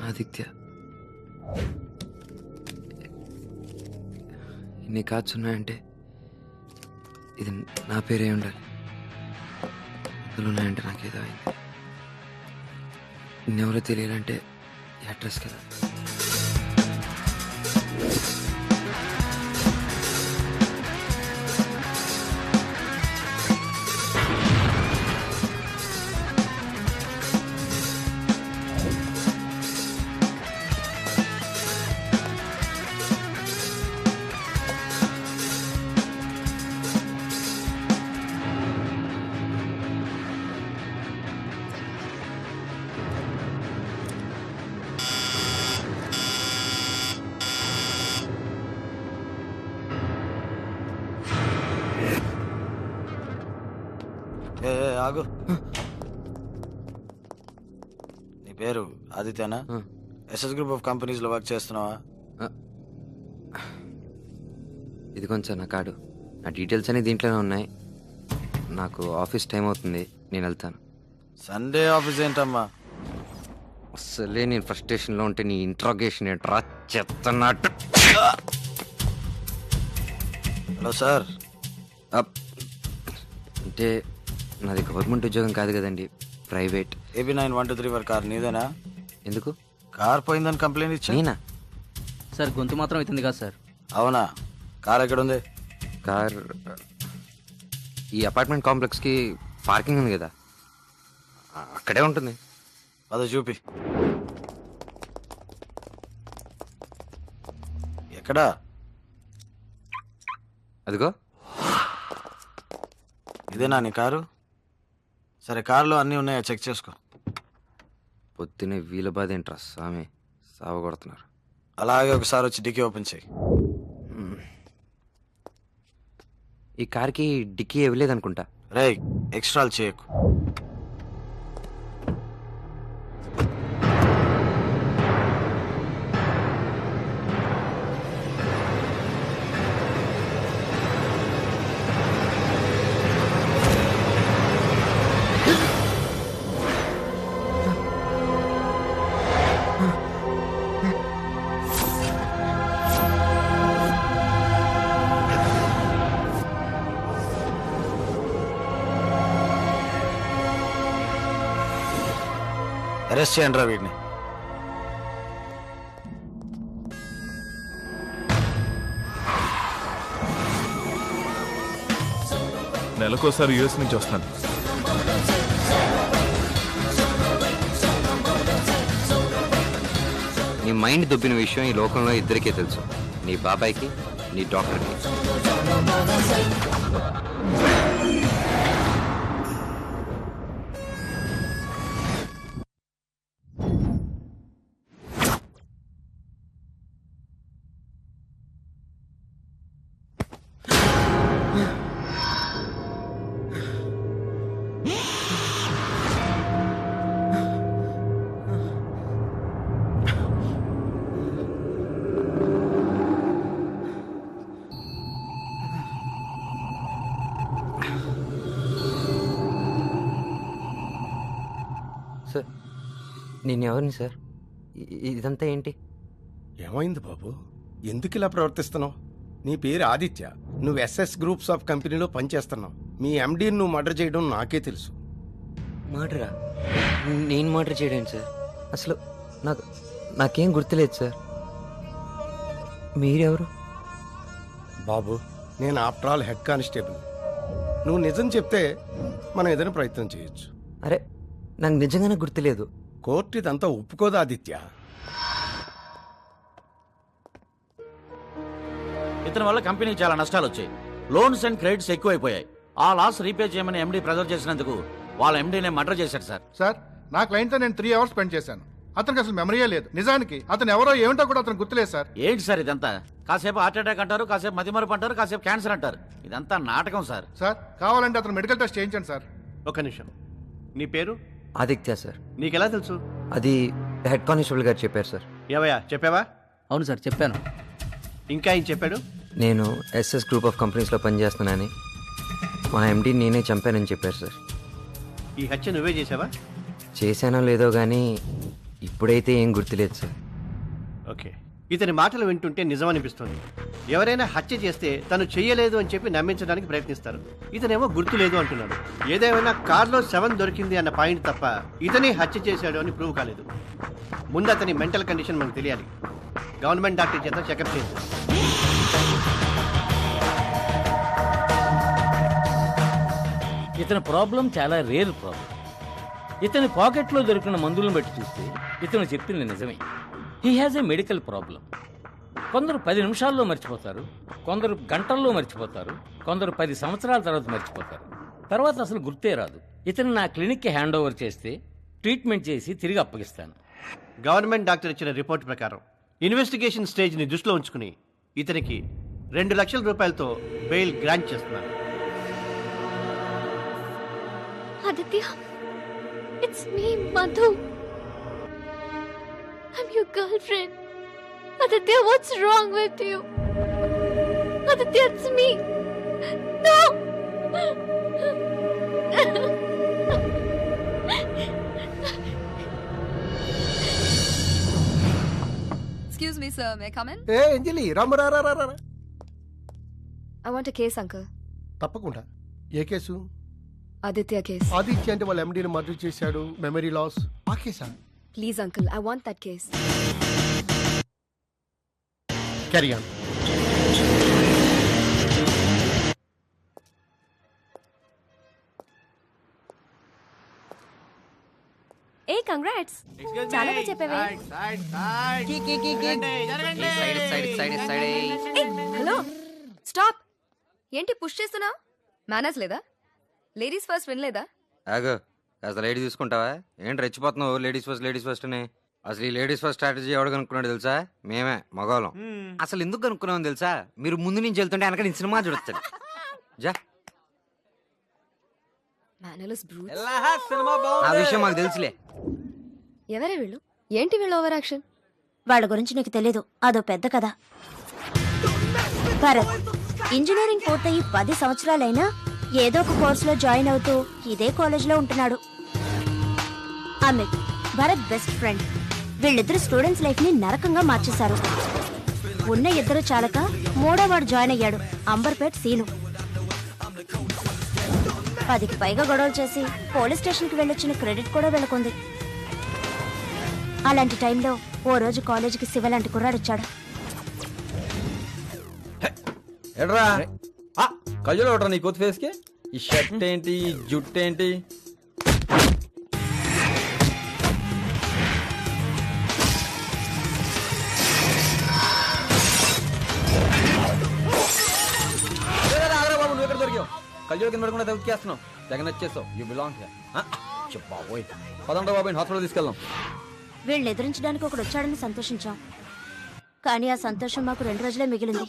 ఆదిత్య, ఇన్ని కార్డ్స్ ఉన్నాయంటే ఇది నా పేరే ఉండాలి. ఇందులో ఉన్నాయంటే నాకేదో అయింది. ఇన్నెవరో తెలియాలంటే ఈ అడ్రస్ కదా. ఆగు. నీ పేరు ఆదిత్యనా? ఎస్ఎస్ గ్రూప్ ఆఫ్ కంపెనీస్ లో వర్క్ చేస్తున్నావా? ఇది కొంచెం నా కార్డు, నా డీటెయిల్స్ అన్ని దీంట్లోనే ఉన్నాయి. నాకు ఆఫీస్ టైం అవుతుంది, నేను వెళ్తాను. సండే ఆఫీస్ ఏంటమ్మా? అసలే నేను ఫ్రస్ట్రేషన్లో ఉంటే నీ ఇంట్రాగేషన్ ఏంట్రా చెప్తున్నట్టు. Hello sir. అంటే నాది గవర్నమెంట్ ఉద్యోగం కాదు కదండి, ప్రైవేట్. ఏబీ 9123 కార్ నీదేనా? ఎందుకు? కార్ పోయిందని కంప్లైంట్ ఇచ్చా. నేనా సార్? గొంతు మాత్రం అవుతుంది కదా సార్. అవునా? కార్ ఎక్కడుంది? కార్ ఈ అపార్ట్మెంట్ కాంప్లెక్స్కి పార్కింగ్ ఉంది కదా, అక్కడే ఉంటుంది. అదో చూపి. ఎక్కడా? అదిగో. ఇదేనా నీ కారు? సరే, కారులో అన్నీ ఉన్నాయా చెక్ చేసుకో. పొద్దునే వీల బాధ ఏంట్రా స్వామి, సావ కొడుతున్నారు. అలాగే ఒకసారి వచ్చి డిక్కీ ఓపెన్ చేయి. ఈ కార్కి డిక్కీ ఇవ్వలేదనుకుంటా. రేయ్, ఎక్స్ట్రాలు చేయకు. అరెస్ట్ చేయండి రా వీడిని. నెలకోసారి యూఎస్ నుంచి వస్తాను. నీ మైండ్ దొబ్బిన విషయం ఈ లోకంలో ఇద్దరికే తెలుసు, నీ బాబాయ్కి, నీ డాక్టర్కి. సార్, నేను ఎవరిని సార్? ఇదంతా ఏంటి? ఏమైంది బాబు? ఎందుకు ఇలా ప్రవర్తిస్తున్నావు? నీ పేరు ఆదిత్య, నువ్వు ఎస్ఎస్ గ్రూప్స్ ఆఫ్ కంపెనీలో పనిచేస్తున్నావు. మీ ఎండీని నువ్వు మర్డర్ చేయడం నాకే తెలుసు. మర్డరా? నేను మర్డర్ చేయడం సార్? అసలు నాకేం గుర్తులేదు సార్. మీరెవరు? బాబు, నేను ఆఫ్టర్ ఆల్ హెడ్ కానిస్టేబుల్. నువ్వు నిజం చెప్తే మనం ఏదైనా ప్రయత్నం చేయొచ్చు. అరే, నాకు నిజంగానే గుర్తులేదు. కోర్టు ఇదంతా ఒప్పుకోదా ఆదిత్య? ఇతని వల్ల కంపెనీకి చాలా నష్టాలు వచ్చాయి. లోన్స్ అండ్ క్రెడిట్స్ ఎక్కువైపోయాయి. ఆ లాస్ రీపే చేయమని ఎండీ ప్రెజర్ చేసినందుకు వాళ్ళ ఎండీనే మర్డర్ చేశాడు సార్. సార్, నా క్లయింట్తో నేను 3 అవర్స్ స్పెండ్ చేశాను. అతనికి అసలు మెమరీయే లేదు. నిజానికి అతను ఎవరో ఏమిటో కూడా అతను గుర్తులేదు సార్. ఏంటి సార్ ఇదంతా? కాసేపు హార్ట్ అటాక్ అంటారు, కాసేపు మతిమరుపు అంటారు, కాసేపు క్యాన్సర్ అంటారు. ఇదంతా నాటకం సార్. సార్, కావాలంటే అతను మెడికల్ టెస్ట్ చేయించండి సార్. ఒక నిమిషం, నీ పేరు? ఆదిత్య సార్. నీకెలా తెలుసు? అది హెడ్ కానిస్టేబుల్ గారు చెప్పారు సార్. ఏవయ్యా, చెప్పావా? అవును సార్, చెప్పాను. ఇంకా ఏం చెప్పాడు? నేను ఎస్ఎస్ గ్రూప్ ఆఫ్ కంపెనీస్లో పనిచేస్తున్నానని, మా ఎండీ నేనే చంపానని చెప్పారు సార్. ఈ హత్య నువ్వే చేసావా? చేశానో లేదో కానీ ఇప్పుడైతే ఏం గుర్తులేదు సార్. ఓకే, ఇతని మాటలు వింటుంటే నిజం అనిపిస్తుంది. ఎవరైనా హత్య చేస్తే తను చెయ్యలేదు అని చెప్పి నమ్మించడానికి ప్రయత్నిస్తారు. ఇతనేమో గుర్తు లేదు అంటున్నాడు. ఏదేమైనా కార్లో 7 దొరికింది అన్న పాయింట్ తప్ప ఇతనే హత్య చేశాడు అని ప్రూవ్ కాలేదు. ముందు అతని మెంటల్ కండిషన్ మనకు తెలియాలి. గవర్నమెంట్ డాక్టర్ చేత చెకప్ చేయించాలి. ఇతని ప్రాబ్లం చాలా రేర్ ప్రాబ్లం. ఇతని పాకెట్లో దొరికిన మందులను బట్టి చూస్తే ఇతను చెప్పింది నిజమే. He has a medical problem. కొందరు 10 నిమిషాల్లో మర్చిపోతారు, కొందరు గంటల్లో మర్చిపోతారు, కొందరు 10 సంవత్సరాల తర్వాత మర్చిపోతారు. తర్వాత అసలు గుర్తే రాదు. ఇతను నా క్లినిక్కి హ్యాండ్ ఓవర్ చేస్తే ట్రీట్మెంట్ చేసి తిరిగి అప్పగిస్తాను. గవర్నమెంట్ డాక్టర్ ఇచ్చిన రిపోర్ట్ ప్రకారం ఇన్వెస్టిగేషన్ స్టేజ్ని దృష్టిలో ఉంచుకుని ఇతనికి 2 లక్షల రూపాయలతో బెయిల్ గ్రాంట్ చేస్తున్నాను. Aditya, it's me, Madhu. I'm your girlfriend. Aditya, what's wrong with you? Aditya, it's me. No! Excuse me, sir. May I come in? ఏ అంజలి, రామరా. I want a case, uncle. తప్పకుండా. ఏ కేసు? Aditya case. ఆదిత్య అంటే వాళ్ళ ఎండీని murder చేశాడు, memory loss. ఆ కేసా? Please, uncle. I want that case. Carry on. Hey, congrats. చాలా బాగా చెప్పావే. Hello, stop. ఏంటి పుష్ చేస్తున్నావు? మేనేజ్ లేదా? లేడీస్ ఫస్ట్ వినలేదా? ఆగో, అసలు లేడీ చూసుకుంటావా? ఏంటి రెచ్చిపోతున్నావు? లేడీస్ ఫస్ట్ అని. అసలు ఈ లేడీస్ ఫస్ట్ స్ట్రాటజీ ఎవడు కనుక్కున్నాడు తెలుసా? మేమే, మగవాళ్ళం. అసలు ఎందుకు కనుక్కున్నాం తెలుసా? మీరు ముందు నుంచి వెళ్తుంటే వెనక నేను సినిమా చూడొచ్చు. జా, ఆ విషయం మాకు తెలుసులే. ఎవరే వీళ్ళు? ఏంటి వీళ్ళు ఓవర్ యాక్షన్? వాళ్ళ గురించి నీకు తెలీదు, అదో పెద్ద కథ. భరత్ ఇంజనీరింగ్ పూర్తయి 10 సంవత్సరాలైనా ఏదో ఒక కోర్సులో జాయిన్ అవుతూ ఇదే కాలేజ్లో ఉంటున్నాడు. Amit, Bharat best friend. వీళ్ళిద్దరు స్టూడెంట్స్ లైఫ్ ని నరకంగా మార్చేశారు. ఉన్న 2 చాలక 3వ వాడు జాయిన్ అయ్యాడు, అంబర్పేట్ సీను. 10కి పైగా గొడవలు చేసి పోలీస్ స్టేషన్కి వెళ్ళొచ్చిన క్రెడిట్ కూడా వీళ్ళకుంది. అలాంటి టైంలో ఓ రోజు కాలేజీకి శివ లాంటి కుర్రాడొచ్చాడు. ఎడ్రా కళ్ళలో ఒకట్రా నీ కొత్త ఫేస్కి. ఈ షర్ట్ ఏంటి, ఈ జుట్టు ఏంటి? బాబు, నువ్వు ఎక్కడ దొరికావు? కళ్ళజోడు కింద పడకుండా దొరికేస్తున్నావు. తెగ నచ్చేస్తావు. You belong here. బాబోయ్, పదండ్రా బాబు, హాస్పిటల్ తీసుకెళ్దాం. వీళ్ళని ఎదిరించడానికి ఒకడు వచ్చాడని సంతోషించాం, కానీ ఆ సంతోషం మాకు 2 రోజులే మిగిలింది.